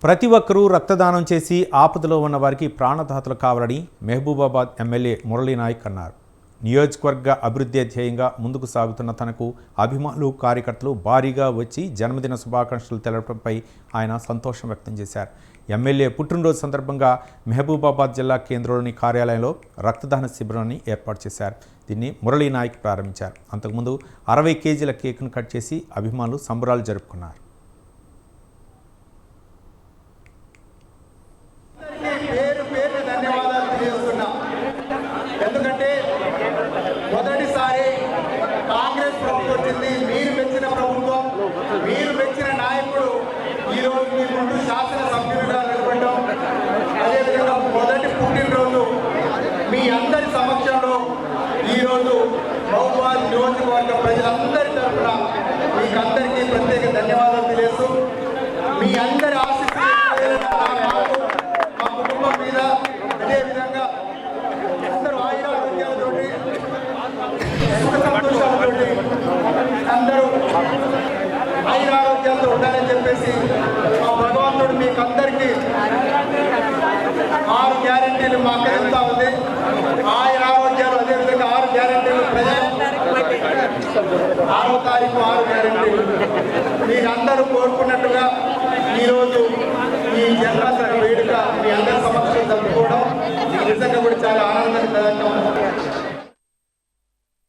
ప్రతి ఒక్కరూ రక్తదానం చేసి ఆపదలో ఉన్న వారికి ప్రాణదాతలు కావాలని మహబూబాబాద్ ఎమ్మెల్యే మురళీ నాయక్ అన్నారు. నియోజకవర్గ అభివృద్ధి ధ్యేయంగా ముందుకు సాగుతున్న తనకు అభిమానులు కార్యకర్తలు భారీగా వచ్చి జన్మదిన శుభాకాంక్షలు తెలపడంపై ఆయన సంతోషం వ్యక్తం చేశారు. ఎమ్మెల్యే పుట్టినరోజు సందర్భంగా మహబూబాబాద్ జిల్లా కేంద్రంలోని కార్యాలయంలో రక్తదాన శిబిరాన్ని ఏర్పాటు చేశారు. దీన్ని మురళీ నాయక్ ప్రారంభించారు. అంతకుముందు 60 కేజీల కేకును కట్ చేసి అభిమానులు సంబరాలు జరుపుకున్నారు. ఎందుకంటే మొదటిసారి కాంగ్రెస్ ప్రభుత్వం వచ్చింది. మీరు మెచ్చిన ప్రభుత్వం, మీరు మెచ్చిన నాయకుడు ఈరోజు మీ ముందు శాసనసభ్యులుగా నిలబడడం, అదేవిధంగా మొదటి పుట్టినరోజు మీ అందరి సమక్షంలో ఈరోజు మహబూబాబాద్ నియోజకవర్గ ప్రజలందరి తరఫున మీకు అందరికీ ప్రత్యేక ధన్యవాదాలు తెలియజేస్తూ, మీ అందరి ఆశీస్సులు మా కుటుంబం మీద, అదేవిధంగా అందరూ ఆయురారోగ్యాలతోటి సుఖ సంతోషాలతోటి అందరూ ఆయురారోగ్యాలతో ఉండాలని చెప్పేసి మా భగవంతుడు మీకు అందరికీ 6 గ్యారెంటీలు మాకు చెప్తా ఉంది. ఆయురారోగ్యాలు, అదేవిధంగా 6 గ్యారెంటీలు ప్రజలు 6వ తారీఖు 6 గ్యారెంటీలు మీరందరూ కోరుకుంటున్నారు.